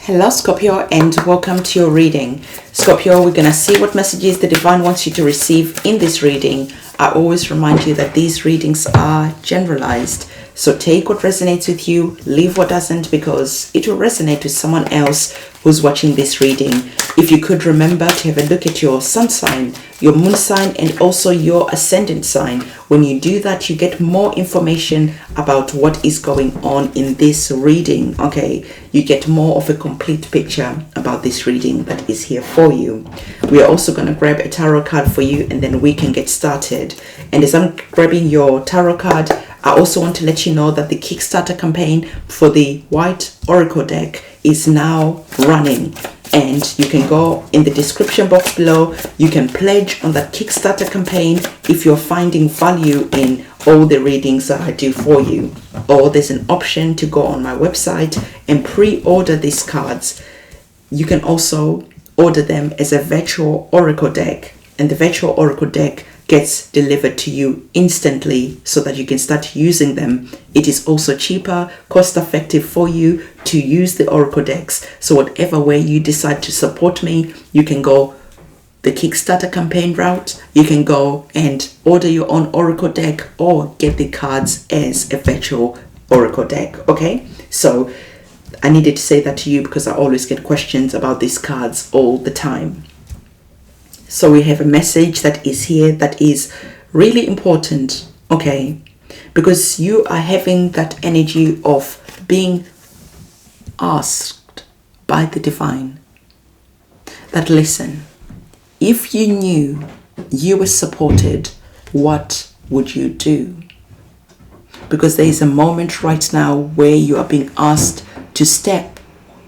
Hello Scorpio, and welcome to your reading. Scorpio, we're going to see what messages the divine wants you to receive in this reading. I always remind you that these readings are generalized, so take what resonates with you, leave what doesn't, because it will resonate with someone else who's watching this reading. If you could remember to have a look at your sun sign, your moon sign, and also your ascendant sign. When you do that, you get more information about what is going on in this reading. Okay, you get more of a complete picture about this reading that is here for you. We are also going to grab a tarot card for you, and then we can get started. And as I'm grabbing your tarot card, I also want to let you know that the Kickstarter campaign for the White Oracle deck is now running, and you can go in the description box below. You can pledge on that Kickstarter campaign if you're finding value in all the readings that I do for you. Or there's an option to go on my website and pre-order these cards. You can also order them as a virtual oracle deck, and the virtual oracle deck gets delivered to you instantly so that you can start using them. It is also cheaper, cost effective for you to use the oracle decks. So whatever way you decide to support me, you can go the Kickstarter campaign route, you can go and order your own oracle deck, or get the cards as a virtual oracle deck. Okay, so I needed to say that to you because I always get questions about these cards all the time. So we have a message that is here that is really important, okay? Because you are having that energy of being asked by the divine that, listen, if you knew you were supported, what would you do? Because there is a moment right now where you are being asked to step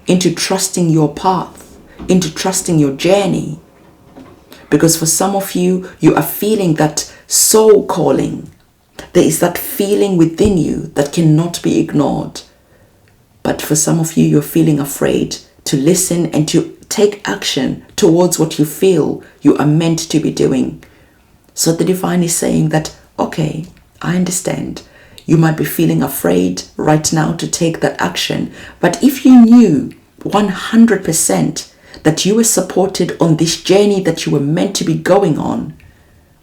into trusting your path, into trusting your journey. Because for some of you, you are feeling that soul calling. There is that feeling within you that cannot be ignored. But for some of you, you're feeling afraid to listen and to take action towards what you feel you are meant to be doing. So the divine is saying that, okay, I understand. You might be feeling afraid right now to take that action. But if you knew 100% that you were supported on this journey that you were meant to be going on,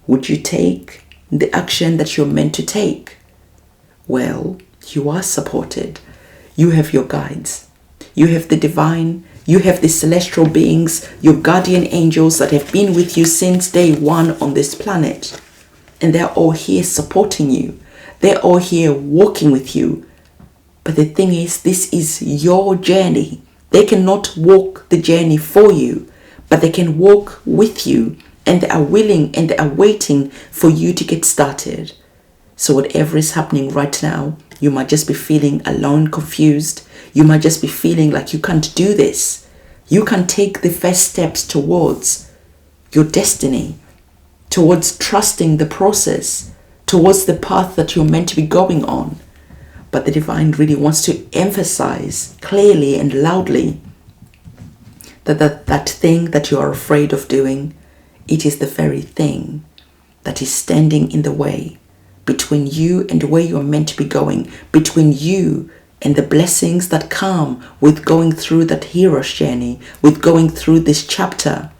would you take the action that you're meant to take? Well, you are supported. You have your guides. You have the divine. You have the celestial beings, your guardian angels that have been with you since day one on this planet. And they're all here supporting you. They're all here walking with you. But the thing is, this is your journey. They cannot walk the journey for you, but they can walk with you, and they are willing and they are waiting for you to get started. So whatever is happening right now, you might just be feeling alone, confused. You might just be feeling like you can't do this. You can't take the first steps towards your destiny, towards trusting the process, towards the path that you're meant to be going on. But the divine really wants to emphasize clearly and loudly that thing that you are afraid of doing, it is the very thing that is standing in the way between you and where you're meant to be going, between you and the blessings that come with going through that hero's journey, with going through this chapter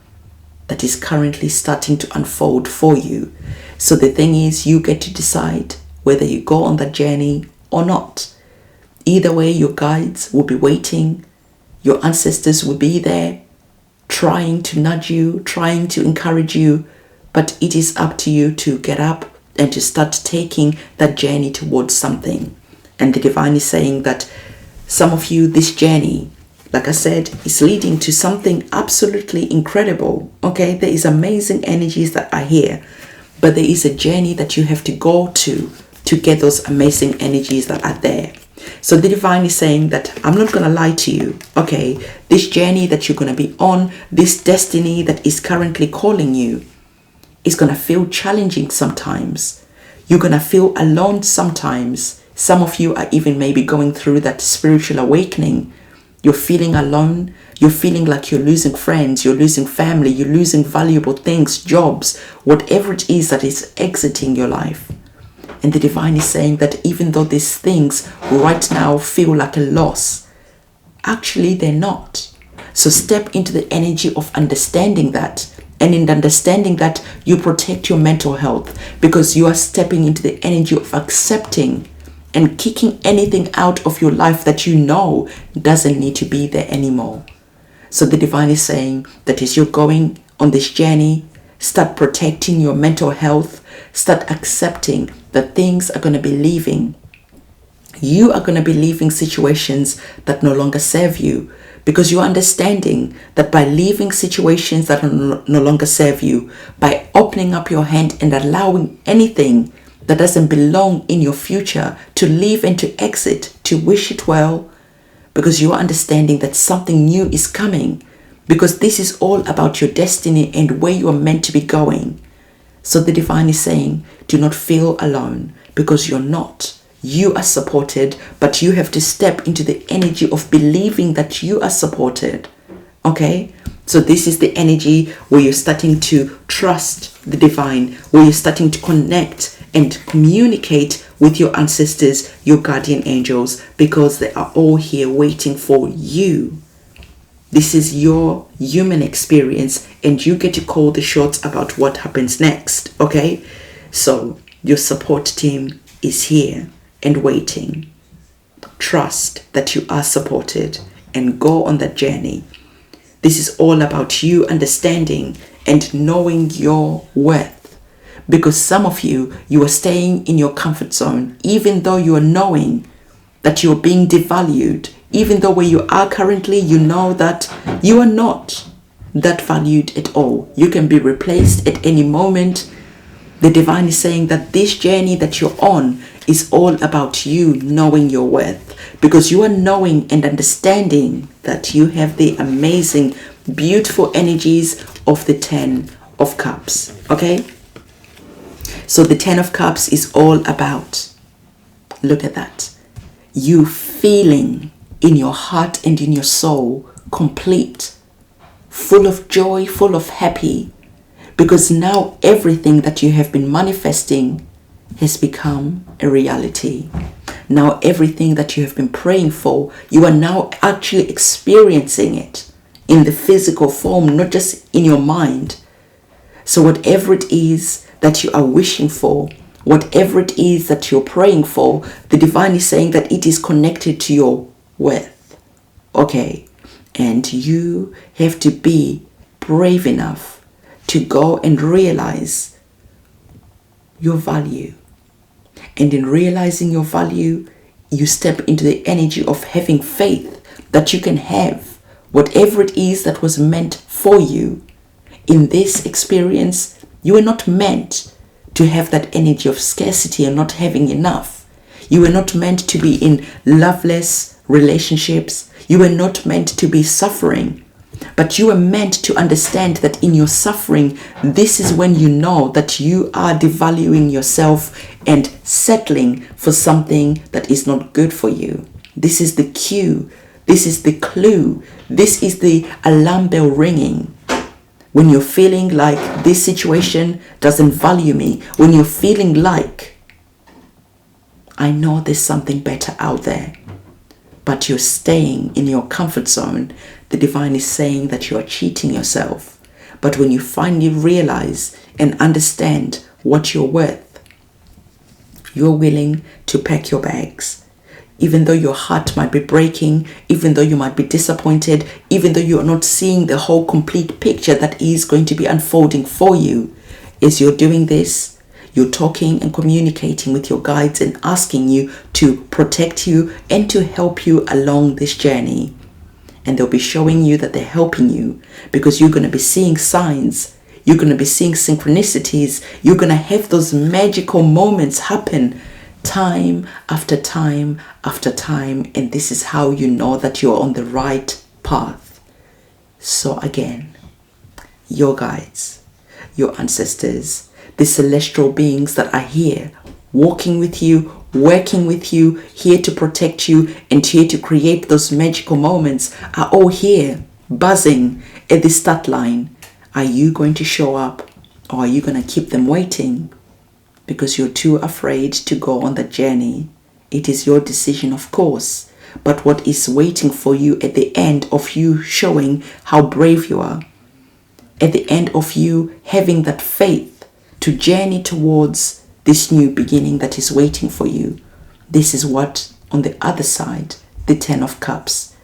that is currently starting to unfold for you. So the thing is, you get to decide whether you go on that journey or not. Either way, your guides will be waiting. Your ancestors will be there, trying to nudge you, trying to encourage you. But it is up to you to get up and to start taking that journey towards something. And the divine is saying that some of you, this journey, like I said, is leading to something absolutely incredible. Okay, there is amazing energies that are here, but there is a journey that you have to go to get those amazing energies that are there. So the divine is saying that I'm not going to lie to you. Okay, this journey that you're going to be on, this destiny that is currently calling you, is going to feel challenging sometimes. You're going to feel alone sometimes. Some of you are even maybe going through that spiritual awakening. You're feeling alone. You're feeling like you're losing friends, you're losing family, you're losing valuable things, jobs, whatever it is that is exiting your life. And the divine is saying that even though these things right now feel like a loss, actually they're not. So step into the energy of understanding that. And in understanding that, you protect your mental health because you are stepping into the energy of accepting and kicking anything out of your life that you know doesn't need to be there anymore. So the divine is saying that as you're going on this journey, start protecting your mental health, start accepting that things are going to be leaving. You are going to be leaving situations that no longer serve you, because you're understanding that by leaving situations that no longer serve you, by opening up your hand and allowing anything that doesn't belong in your future to leave and to exit, to wish it well, because you're understanding that something new is coming, because this is all about your destiny and where you are meant to be going. So the divine is saying, do not feel alone, because you're not. You are supported, but you have to step into the energy of believing that you are supported. Okay? So this is the energy where you're starting to trust the divine, where you're starting to connect and communicate with your ancestors, your guardian angels, because they are all here waiting for you. This is your human experience, and you get to call the shots about what happens next. Okay? So your support team is here and waiting. Trust that you are supported and go on that journey. This is all about you understanding and knowing your worth. Because some of you are staying in your comfort zone, even though you are knowing that you're being devalued, even though where you are currently, you know that you are not that valued at all. You can be replaced at any moment. The divine is saying that this journey that you're on is all about you knowing your worth, because you are knowing and understanding that you have the amazing, beautiful energies of the 10 of Cups. Okay? So the 10 of Cups is all about, look at that, you feeling in your heart and in your soul complete, full of joy, full of happy, because now everything that you have been manifesting has become a reality. Now everything that you have been praying for, you are now actually experiencing it in the physical form, not just in your mind. So whatever it is that you are wishing for, whatever it is that you're praying for, the divine is saying that it is connected to your worth. Okay? And you have to be brave enough to go and realize your value. And in realizing your value, you step into the energy of having faith that you can have whatever it is that was meant for you. In this experience, you were not meant to have that energy of scarcity and not having enough. You were not meant to be in loveless relationships. You were not meant to be suffering. But you are meant to understand that in your suffering, this is when you know that you are devaluing yourself and settling for something that is not good for you. This is the cue. This is the clue. This is the alarm bell ringing. When you're feeling like this situation doesn't value me, when you're feeling like, I know there's something better out there, but you're staying in your comfort zone, the divine is saying that you are cheating yourself. But when you finally realize and understand what you're worth, you're willing to pack your bags. Even though your heart might be breaking, even though you might be disappointed, even though you are not seeing the whole complete picture that is going to be unfolding for you, as you're doing this, you're talking and communicating with your guides and asking you to protect you and to help you along this journey. And they'll be showing you that they're helping you, because you're going to be seeing signs. You're going to be seeing synchronicities. You're going to have those magical moments happen time after time after time. And this is how you know that you're on the right path. So again, your guides, your ancestors, the celestial beings that are here, walking with you, working with you, here to protect you and here to create those magical moments, are all here, buzzing at the start line. Are you going to show up, or are you going to keep them waiting because you're too afraid to go on the journey? It is your decision, of course, but what is waiting for you at the end of you showing how brave you are, at the end of you having that faith to journey towards this new beginning that is waiting for you. This is what on the other side, the Ten of Cups.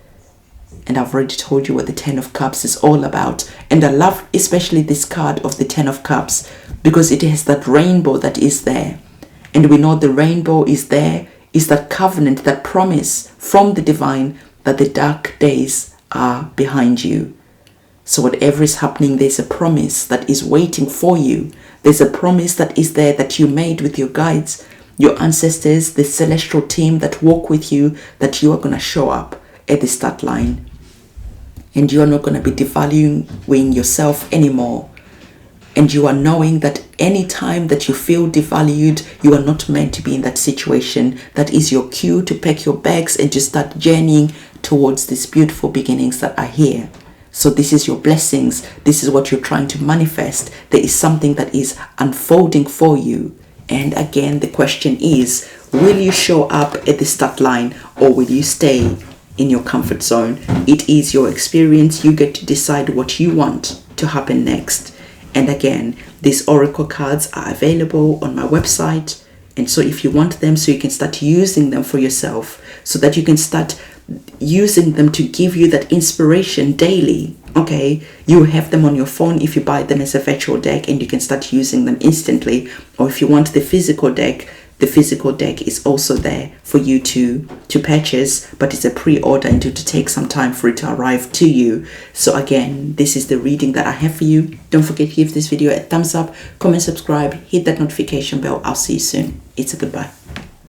And I've already told you what the Ten of Cups is all about. And I love especially this card of the Ten of Cups because it has that rainbow that is there. And we know the rainbow is there, is that covenant, that promise from the divine that the dark days are behind you. So whatever is happening, there's a promise that is waiting for you. There's a promise that is there that you made with your guides, your ancestors, the celestial team that walk with you, that you are going to show up at the start line. And you are not going to be devaluing yourself anymore. And you are knowing that any time that you feel devalued, you are not meant to be in that situation. That is your cue to pack your bags and to start journeying towards these beautiful beginnings that are here. So this is your blessings. This is what you're trying to manifest. There is something that is unfolding for you. And again, the question is, will you show up at the start line or will you stay in your comfort zone? It is your experience. You get to decide what you want to happen next. And again, these oracle cards are available on my website. And so if you want them, so you can start using them for yourself, so that you can start using them to give you that inspiration daily. Okay, you have them on your phone if you buy them as a virtual deck, and you can start using them instantly. Or if you want the physical deck is also there for you to purchase, but it's a pre-order and to take some time for it to arrive to you. So again, this is the reading that I have for you. Don't forget to give this video a thumbs up, comment, subscribe, hit that notification bell. I'll see you soon. It's a goodbye.